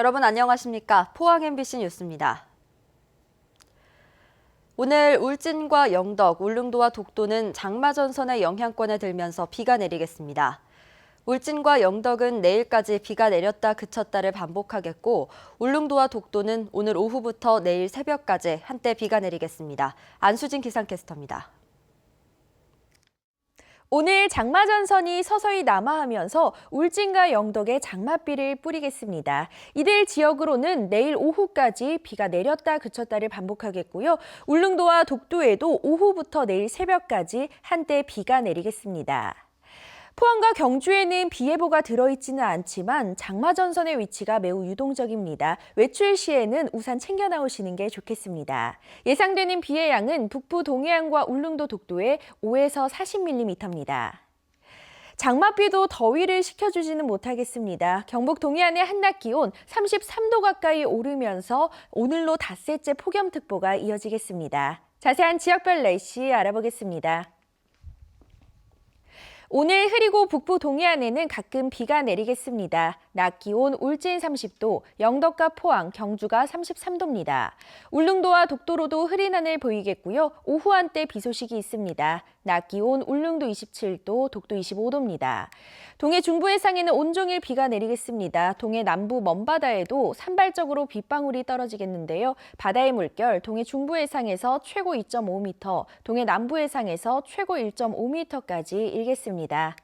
여러분 안녕하십니까? 포항 MBC 뉴스입니다. 오늘 울진과 영덕, 울릉도와 독도는 장마전선의 영향권에 들면서 비가 내리겠습니다. 울진과 영덕은 내일까지 비가 내렸다 그쳤다를 반복하겠고 울릉도와 독도는 오늘 오후부터 내일 새벽까지 한때 비가 내리겠습니다. 안수진 기상캐스터입니다. 오늘 장마전선이 서서히 남하하면서 울진과 영덕에 장맛비를 뿌리겠습니다. 이들 지역으로는 내일 오후까지 비가 내렸다 그쳤다를 반복하겠고요. 울릉도와 독도에도 오후부터 내일 새벽까지 한때 비가 내리겠습니다. 포항과 경주에는 비 예보가 들어있지는 않지만 장마전선의 위치가 매우 유동적입니다. 외출 시에는 우산 챙겨 나오시는 게 좋겠습니다. 예상되는 비의 양은 북부 동해안과 울릉도 독도에 5에서 40mm입니다. 장맛비도 더위를 식혀주지는 못하겠습니다. 경북 동해안의 한낮 기온 33도 가까이 오르면서 오늘로 닷새째 폭염특보가 이어지겠습니다. 자세한 지역별 날씨 알아보겠습니다. 오늘 흐리고 북부 동해안에는 가끔 비가 내리겠습니다. 낮 기온 울진 30도, 영덕과 포항, 경주가 33도입니다. 울릉도와 독도로도 흐린 하늘 보이겠고요. 오후 한때 비 소식이 있습니다. 낮 기온 울릉도 27도, 독도 25도입니다. 동해 중부 해상에는 온종일 비가 내리겠습니다. 동해 남부 먼바다에도 산발적으로 빗방울이 떨어지겠는데요. 바다의 물결 동해 중부 해상에서 최고 2.5m, 동해 남부 해상에서 최고 1.5m까지 일겠습니다.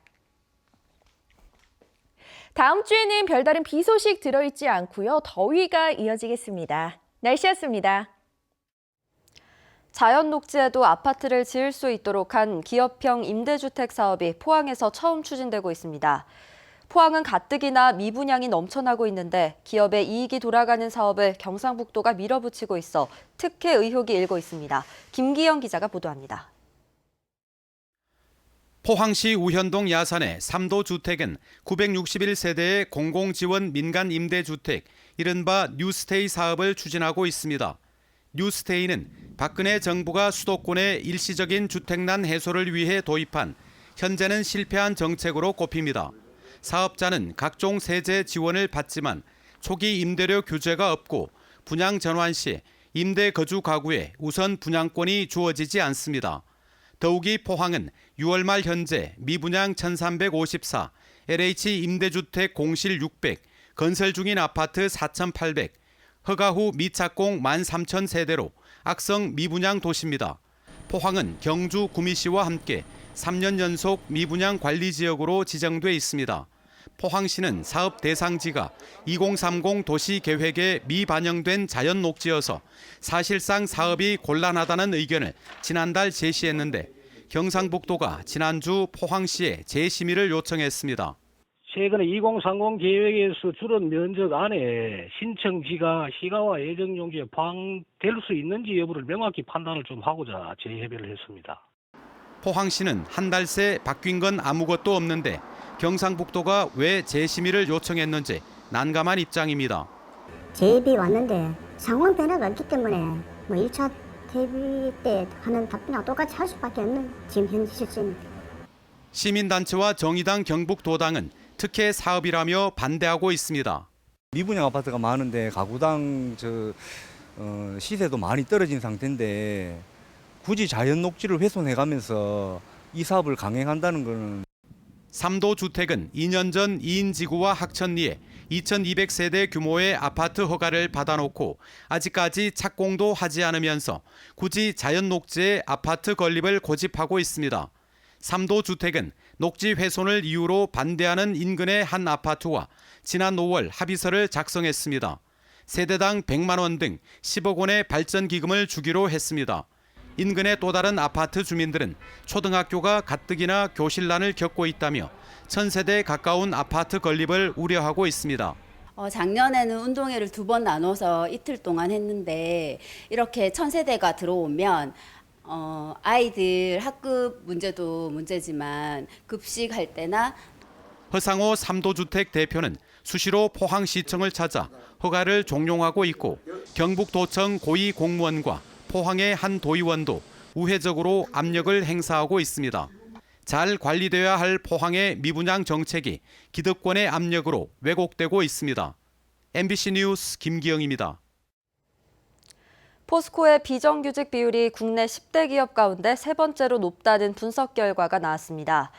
다음 주에는 별다른 비 소식 들어있지 않고요. 더위가 이어지겠습니다. 날씨였습니다. 자연 녹지에도 아파트를 지을 수 있도록 한 기업형 임대주택 사업이 포항에서 처음 추진되고 있습니다. 포항은 가뜩이나 미분양이 넘쳐나고 있는데 기업의 이익이 돌아가는 사업을 경상북도가 밀어붙이고 있어 특혜 의혹이 일고 있습니다. 김기영 기자가 보도합니다. 포항시 우현동 야산의 3도 주택은 961세대의 공공지원 민간 임대주택, 이른바 뉴스테이 사업을 추진하고 있습니다. 뉴스테이는 박근혜 정부가 수도권의 일시적인 주택난 해소를 위해 도입한 현재는 실패한 정책으로 꼽힙니다. 사업자는 각종 세제 지원을 받지만 초기 임대료 규제가 없고 분양 전환 시 임대 거주 가구에 우선 분양권이 주어지지 않습니다. 더욱이 포항은 6월 말 현재 미분양 1354, LH 임대주택 공실 600, 건설 중인 아파트 4800, 허가 후 미착공 13,000세대로 악성 미분양 도시입니다. 포항은 경주 구미시와 함께 3년 연속 미분양 관리 지역으로 지정돼 있습니다. 포항시는 사업 대상지가 2030 도시 계획에 미반영된 자연 녹지여서 사실상 사업이 곤란하다는 의견을 지난달 제시했는데 경상북도가 지난주 포항시에 재심의를 요청했습니다. 최근에 2030 계획에서 줄은 면적 안에 신청지가 시가와 예정용지에 포함될 수 있는지 여부를 명확히 판단을 좀 하고자 재협의를 했습니다. 포항시는 한 달 새 바뀐 건 아무것도 없는데 경상북도가 왜 재심의를 요청했는지 난감한 입장입니다. 재입이 왔는데 상황 변화가 없기 때문에 1차 대비 때 하는 답변하고 똑같이 할 수밖에 없는 지금 현재 실정입니다. 시민단체와 정의당 경북도당은 특혜 사업이라며 반대하고 있습니다. 미분양 아파트가 많은데 가구당 시세도 많이 떨어진 상태인데 굳이 자연 녹지를 훼손해가면서 이 사업을 강행한다는 것은 3도 주택은 2년 전 2인 지구와 학천리에 2,200세대 규모의 아파트 허가를 받아놓고 아직까지 착공도 하지 않으면서 굳이 자연 녹지에 아파트 건립을 고집하고 있습니다. 3도 주택은 녹지 훼손을 이유로 반대하는 인근의 한 아파트와 지난 5월 합의서를 작성했습니다. 세대당 100만 원 등 10억 원의 발전 기금을 주기로 했습니다. 인근의 또 다른 아파트 주민들은 초등학교가 가뜩이나 교실난을 겪고 있다며 1,000세대에 가까운 아파트 건립을 우려하고 있습니다. 작년에는 운동회를 2번 나눠서 이틀 동안 했는데 이렇게 1,000세대가 들어오면 아이들 학급 문제도 문제지만 급식할 때나 허상호 3도 주택 대표는 수시로 포항시청을 찾아 허가를 종용하고 있고 경북도청 고위 공무원과 포항의 한 도의원도 우회적으로 압력을 행사하고 있습니다. 잘 관리돼야 할 포항의 미분양 정책이 기득권의 압력으로 왜곡되고 있습니다. MBC 뉴스 김기영입니다. 포스코의 비정규직 비율이 국내 10대 기업 가운데 세 번째로 높다는 분석 결과가 나왔습니다.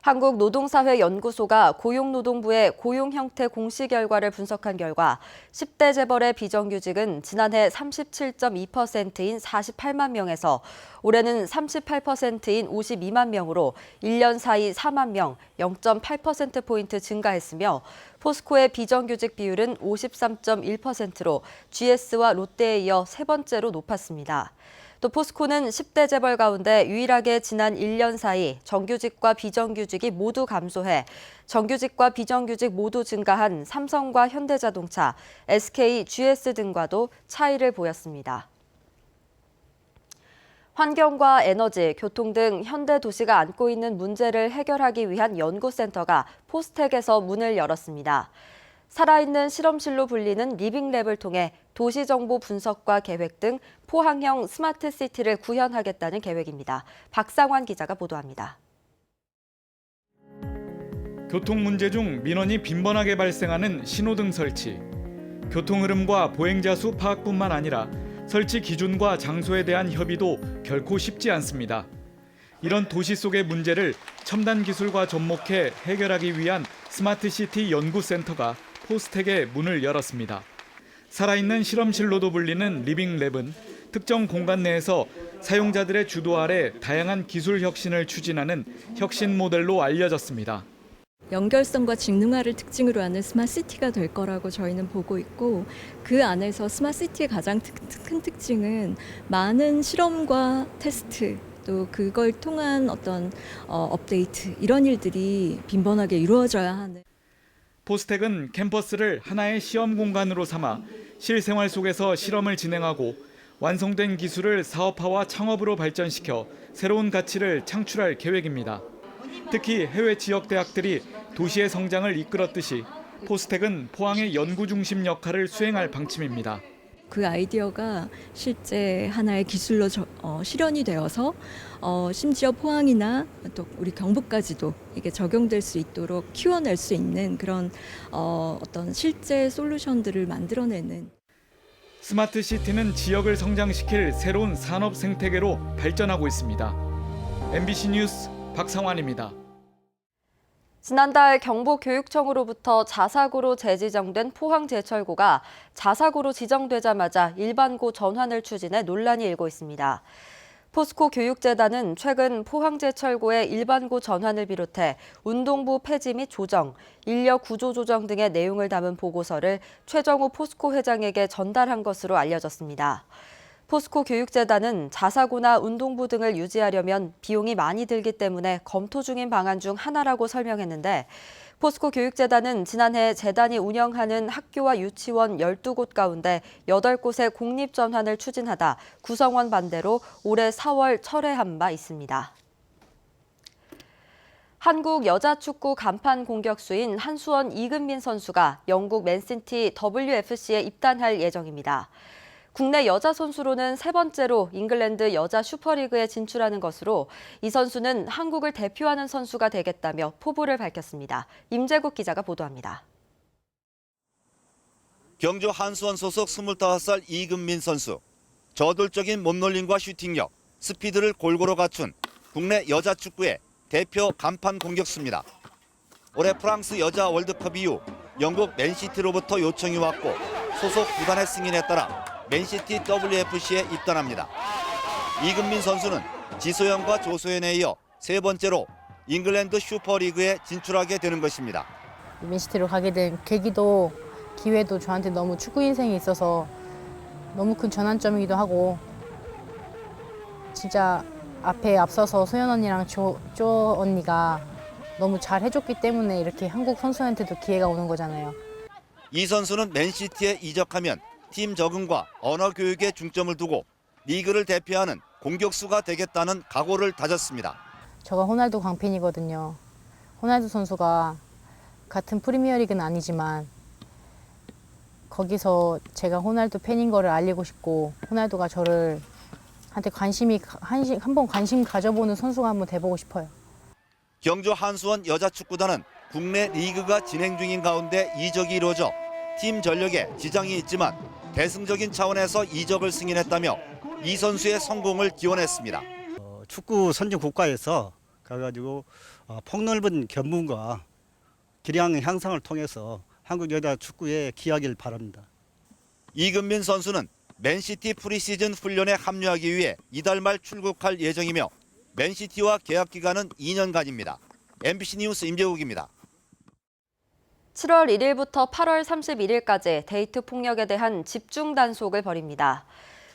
한국노동사회연구소가 고용노동부의 고용 형태 공시 결과를 분석한 결과 10대 재벌의 비정규직은 지난해 37.2%인 48만 명에서 올해는 38%인 52만 명으로 1년 사이 4만 명, 0.8%포인트 증가했으며 포스코의 비정규직 비율은 53.1%로 GS와 롯데에 이어 세 번째로 높았습니다. 또 포스코는 10대 재벌 가운데 유일하게 지난 1년 사이 정규직과 비정규직이 모두 감소해 정규직과 비정규직 모두 증가한 삼성과 현대자동차, SK, GS 등과도 차이를 보였습니다. 환경과 에너지, 교통 등 현대 도시가 안고 있는 문제를 해결하기 위한 연구센터가 포스텍에서 문을 열었습니다. 살아있는 실험실로 불리는 리빙랩을 통해 도시정보 분석과 계획 등 포항형 스마트시티를 구현하겠다는 계획입니다. 박상환 기자가 보도합니다. 교통 문제 중 민원이 빈번하게 발생하는 신호등 설치. 교통 흐름과 보행자 수 파악뿐만 아니라 설치 기준과 장소에 대한 협의도 결코 쉽지 않습니다. 이런 도시 속의 문제를 첨단 기술과 접목해 해결하기 위한 스마트시티 연구센터가 포스텍에 문을 열었습니다. 살아있는 실험실로도 불리는 리빙랩은 특정 공간 내에서 사용자들의 주도 아래 다양한 기술 혁신을 추진하는 혁신 모델로 알려졌습니다. 연결성과 직능화를 특징으로 하는 스마트시티가 될 거라고 저희는 보고 있고, 그 안에서 스마트시티의 가장 큰 특징은 많은 실험과 테스트, 또 그걸 통한 어떤 업데이트, 이런 일들이 빈번하게 이루어져야 하는. 포스텍은 캠퍼스를 하나의 시험 공간으로 삼아 실생활 속에서 실험을 진행하고 완성된 기술을 사업화와 창업으로 발전시켜 새로운 가치를 창출할 계획입니다. 특히 해외 지역 대학들이 도시의 성장을 이끌었듯이 포스텍은 포항의 연구 중심 역할을 수행할 방침입니다. 그 아이디어가 실제 하나의 기술로 실현이 되어서 심지어 포항이나 또 우리 경북까지도 이게 적용될 수 있도록 키워낼 수 있는 그런 어떤 실제 솔루션들을 만들어내는. 스마트 시티는 지역을 성장시킬 새로운 산업 생태계로 발전하고 있습니다. MBC 뉴스 박상환입니다. 지난달 경북교육청으로부터 자사고로 재지정된 포항제철고가 자사고로 지정되자마자 일반고 전환을 추진해 논란이 일고 있습니다. 포스코 교육재단은 최근 포항제철고의 일반고 전환을 비롯해 운동부 폐지 및 조정, 인력 구조 조정 등의 내용을 담은 보고서를 최정우 포스코 회장에게 전달한 것으로 알려졌습니다. 포스코 교육재단은 자사고나 운동부 등을 유지하려면 비용이 많이 들기 때문에 검토 중인 방안 중 하나라고 설명했는데, 포스코 교육재단은 지난해 재단이 운영하는 학교와 유치원 12곳 가운데 8곳의 공립전환을 추진하다 구성원 반대로 올해 4월 철회한 바 있습니다. 한국 여자축구 간판 공격수인 한수원 이금민 선수가 영국 맨시티 WFC에 입단할 예정입니다. 국내 여자 선수로는 세 번째로 잉글랜드 여자 슈퍼리그에 진출하는 것으로 이 선수는 한국을 대표하는 선수가 되겠다며 포부를 밝혔습니다. 임재국 기자가 보도합니다. 경주 한수원 소속 25살 이금민 선수. 저돌적인 몸놀림과 슈팅력, 스피드를 골고루 갖춘 국내 여자 축구의 대표 간판 공격수입니다. 올해 프랑스 여자 월드컵 이후 영국 맨시티로부터 요청이 왔고 소속 구단의 승인에 따라 맨시티 WFC에 입단합니다. 이금민 선수는 지소연과 조소연에 이어 세 번째로 잉글랜드 슈퍼리그에 진출하게 되는 것입니다. 맨시티로 가게 된 계기도 기회도 저한테 너무 축구 인생에 있어서 너무 큰 전환점이기도 하고, 진짜 앞에 앞서서 소연 언니랑 쪼 언니가 너무 잘 해줬기 때문에 이렇게 한국 선수한테도 기회가 오는 거잖아요. 이 선수는 맨시티에 이적하면 팀 적응과 언어 교육에 중점을 두고 리그를 대표하는 공격수가 되겠다는 각오를 다졌습니다. 제가 호날두 광팬이거든요. 호날두 선수가 같은 프리미어리그는 아니지만 거기서 제가 호날두 팬인 거를 알리고 싶고, 호날두가 저를 한테 한번 관심 가져보는 선수가 한번 돼보고 싶어요. 경주 한수원 여자축구단은 국내 리그가 진행 중인 가운데 이적이 이루어져 팀 전력에 지장이 있지만 대승적인 차원에서 이적을 승인했다며 이 선수의 성공을 기원했습니다. 축구 선진 국가에서 가가지고 폭넓은 견문과 기량 향상을 통해서 한국 여자 축구에 기하길 바랍니다. 이금민 선수는 맨시티 프리시즌 훈련에 합류하기 위해 이달 말 출국할 예정이며 맨시티와 계약 기간은 2년간입니다. MBC 뉴스 임재욱입니다. 7월 1일부터 8월 31일까지 데이트 폭력에 대한 집중 단속을 벌입니다.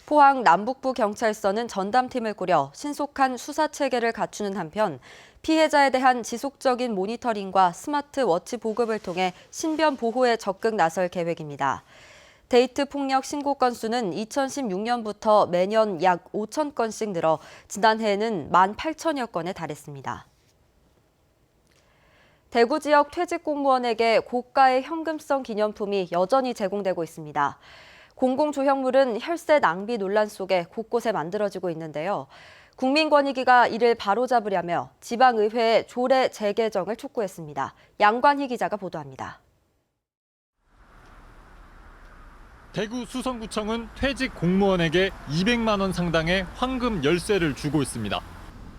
포항 남북부 경찰서는 전담팀을 꾸려 신속한 수사 체계를 갖추는 한편 피해자에 대한 지속적인 모니터링과 스마트워치 보급을 통해 신변 보호에 적극 나설 계획입니다. 데이트 폭력 신고 건수는 2016년부터 매년 약 5천 건씩 늘어 지난해에는 18,000여 건에 달했습니다. 대구 지역 퇴직 공무원에게 고가의 현금성 기념품이 여전히 제공되고 있습니다. 공공조형물은 혈세 낭비 논란 속에 곳곳에 만들어지고 있는데요. 국민권익위가 이를 바로잡으려며 지방의회에 조례 재개정을 촉구했습니다. 양관희 기자가 보도합니다. 대구 수성구청은 퇴직 공무원에게 200만 원 상당의 황금 열쇠를 주고 있습니다.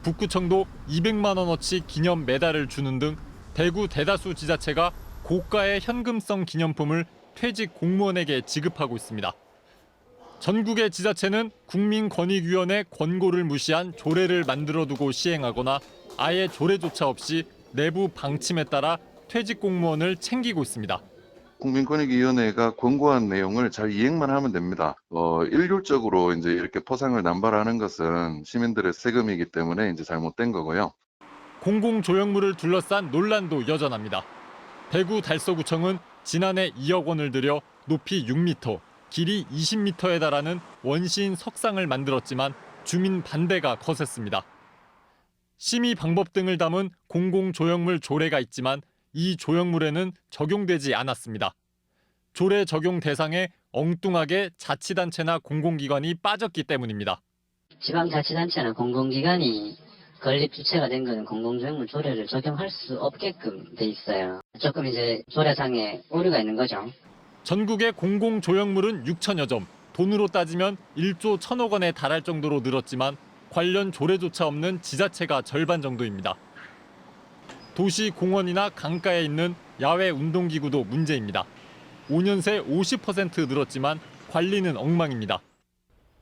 북구청도 200만 원어치 기념 메달을 주는 등 대구 대다수 지자체가 고가의 현금성 기념품을 퇴직 공무원에게 지급하고 있습니다. 전국의 지자체는 국민권익위원회 권고를 무시한 조례를 만들어두고 시행하거나 아예 조례조차 없이 내부 방침에 따라 퇴직 공무원을 챙기고 있습니다. 국민권익위원회가 권고한 내용을 잘 이행만 하면 됩니다. 일률적으로 이제 이렇게 포상을 남발하는 것은 시민들의 세금이기 때문에 이제 잘못된 거고요. 공공조형물을 둘러싼 논란도 여전합니다. 대구 달서구청은 지난해 2억 원을 들여 높이 6m, 길이 20m에 달하는 원시인 석상을 만들었지만 주민 반대가 거셌습니다. 심의 방법 등을 담은 공공조형물 조례가 있지만 이 조형물에는 적용되지 않았습니다. 조례 적용 대상에 엉뚱하게 자치단체나 공공기관이 빠졌기 때문입니다. 지방자치단체나 공공기관이 건립 주체가 된 것은 공공조형물 조례를 적용할 수 없게끔 돼 있어요. 조금 이제 조례상에 오류가 있는 거죠. 전국의 공공조형물은 6천여 점, 돈으로 따지면 1조 1천억 원에 달할 정도로 늘었지만 관련 조례조차 없는 지자체가 절반 정도입니다. 도시 공원이나 강가에 있는 야외 운동기구도 문제입니다. 5년 새 50% 늘었지만 관리는 엉망입니다.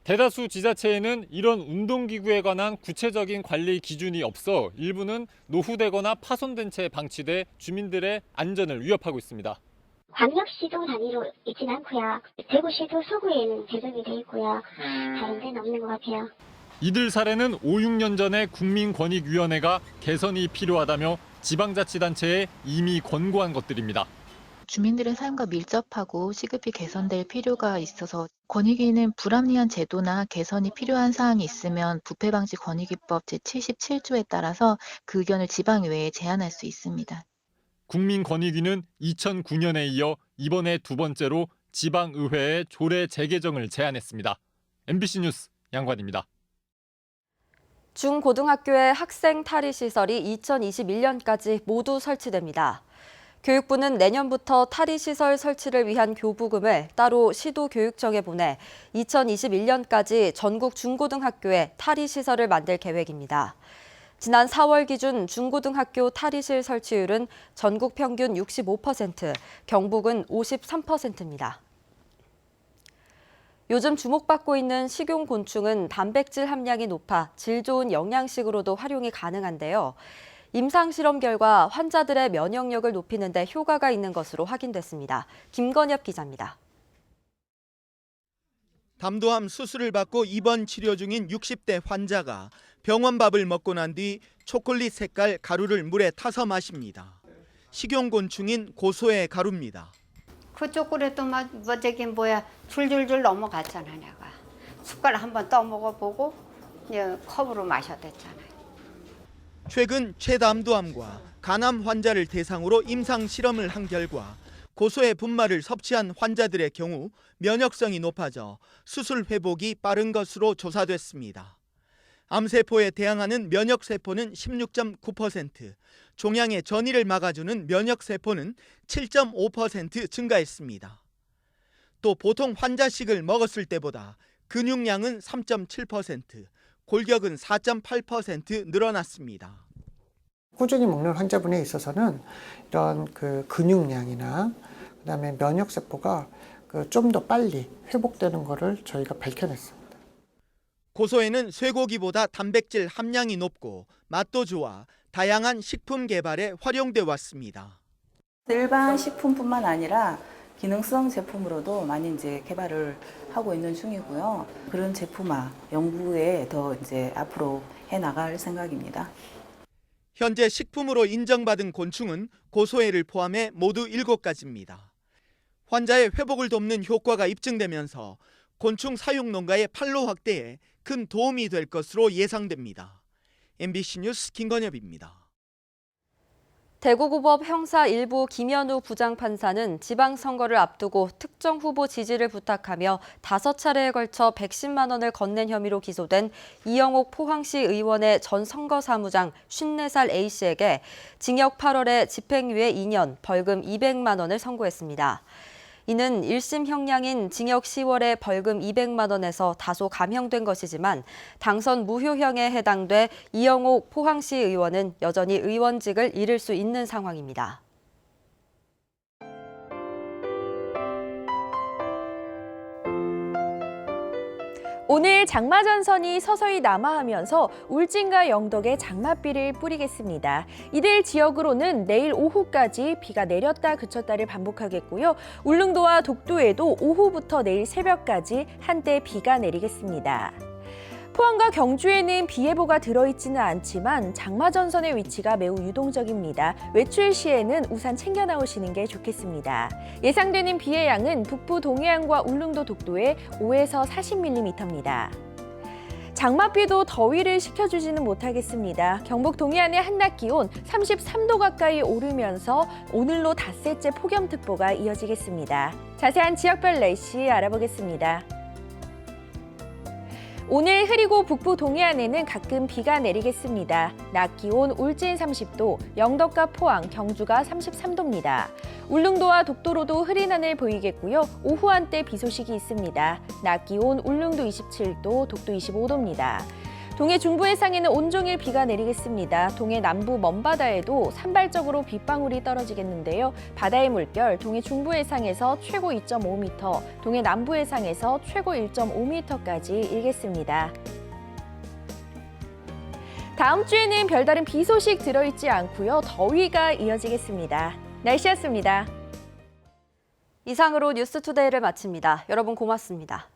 대다수 지자체에는 이런 운동기구에 관한 구체적인 관리 기준이 없어 일부는 노후되거나 파손된 채 방치돼 주민들의 안전을 위협하고 있습니다. 광역시도 단위로 있진 않고요. 대구시도 서구에는 배정이 돼 있고요. 다른 데는 없는 것 같아요. 이들 사례는 5, 6년 전에 국민권익위원회가 개선이 필요하다며 지방자치단체에 이미 권고한 것들입니다. 주민들의 삶과 밀접하고 시급히 개선될 필요가 있어서 권익위는 불합리한 제도나 개선이 필요한 사항이 있으면 부패방지 권익위법 제77조에 따라서 그 의견을 지방의회에 제안할 수 있습니다. 국민권익위는 2009년에 이어 이번에 두 번째로 지방의회에 조례 재개정을 제안했습니다. MBC 뉴스 양관입니다. 중고등학교의 학생 탈의시설이 2021년까지 모두 설치됩니다. 교육부는 내년부터 탈의시설 설치를 위한 교부금을 따로 시도교육청에 보내 2021년까지 전국 중고등학교에 탈의시설을 만들 계획입니다. 지난 4월 기준 중고등학교 탈의실 설치율은 전국 평균 65%, 경북은 53%입니다. 요즘 주목받고 있는 식용곤충은 단백질 함량이 높아 질 좋은 영양식으로도 활용이 가능한데요. 임상실험 결과 환자들의 면역력을 높이는 데 효과가 있는 것으로 확인됐습니다. 김건엽 기자입니다. 담도암 수술을 받고 입원 치료 중인 60대 환자가 병원 밥을 먹고 난 뒤 초콜릿 색깔 가루를 물에 타서 마십니다. 식용곤충인 고소의 가루입니다. 그 초콜릿도 줄줄줄 넘어갔잖아 내가. 숟가락 한번 떠먹어보고 컵으로 마셔댔잖아요. 최근 최담도암과 간암 환자를 대상으로 임상 실험을 한 결과 고소의 분말을 섭취한 환자들의 경우 면역성이 높아져 수술 회복이 빠른 것으로 조사됐습니다. 암세포에 대항하는 면역세포는 16.9%, 종양의 전이를 막아주는 면역세포는 7.5% 증가했습니다. 또 보통 환자식을 먹었을 때보다 근육량은 3.7%, 골격은 4.8% 늘어났습니다. 꾸준히 먹는 환자분에 있어서는 이런 그 근육량이나 그다음에 면역 세포가 좀 더 빨리 회복되는 것을 저희가 밝혀냈습니다. 고소에는 쇠고기보다 단백질 함량이 높고 맛도 좋아 다양한 식품 개발에 활용돼 왔습니다. 일반 식품뿐만 아니라 기능성 제품으로도 많이 개발을 하고 있는 중이고요. 그런 제품화 연구에 더 앞으로 해 나갈 생각입니다. 현재 식품으로 인정받은 곤충은 고소해를 포함해 모두 7가지입니다. 환자의 회복을 돕는 효과가 입증되면서 곤충 사육 농가의 판로 확대에 큰 도움이 될 것으로 예상됩니다. MBC 뉴스 김건엽입니다. 대구고법 형사 1부 김현우 부장판사는 지방선거를 앞두고 특정 후보 지지를 부탁하며 5차례에 걸쳐 110만 원을 건넨 혐의로 기소된 이영옥 포항시 의원의 전 선거사무장 54살 A씨에게 징역 8월에 집행유예 2년, 벌금 200만 원을 선고했습니다. 이는 1심 형량인 징역 10월에 벌금 200만 원에서 다소 감형된 것이지만 당선 무효형에 해당돼 이영옥 포항시 의원은 여전히 의원직을 잃을 수 있는 상황입니다. 오늘 장마전선이 서서히 남하하면서 울진과 영덕에 장맛비를 뿌리겠습니다. 이들 지역으로는 내일 오후까지 비가 내렸다 그쳤다를 반복하겠고요. 울릉도와 독도에도 오후부터 내일 새벽까지 한때 비가 내리겠습니다. 포항과 경주에는 비 예보가 들어있지는 않지만 장마전선의 위치가 매우 유동적입니다. 외출 시에는 우산 챙겨 나오시는 게 좋겠습니다. 예상되는 비의 양은 북부 동해안과 울릉도 독도에 5에서 40mm입니다. 장맛비도 더위를 식혀주지는 못하겠습니다. 경북 동해안의 한낮 기온 33도 가까이 오르면서 오늘로 닷새째 폭염특보가 이어지겠습니다. 자세한 지역별 날씨 알아보겠습니다. 오늘 흐리고 북부 동해안에는 가끔 비가 내리겠습니다. 낮 기온 울진 30도, 영덕과 포항, 경주가 33도입니다. 울릉도와 독도로도 흐린 하늘 보이겠고요. 오후 한때 비 소식이 있습니다. 낮 기온 울릉도 27도, 독도 25도입니다. 동해 중부 해상에는 온종일 비가 내리겠습니다. 동해 남부 먼바다에도 산발적으로 빗방울이 떨어지겠는데요. 바다의 물결 동해 중부 해상에서 최고 2.5m, 동해 남부 해상에서 최고 1.5m까지 일겠습니다. 다음 주에는 별다른 비 소식 들어있지 않고요. 더위가 이어지겠습니다. 날씨였습니다. 이상으로 뉴스투데이를 마칩니다. 여러분 고맙습니다.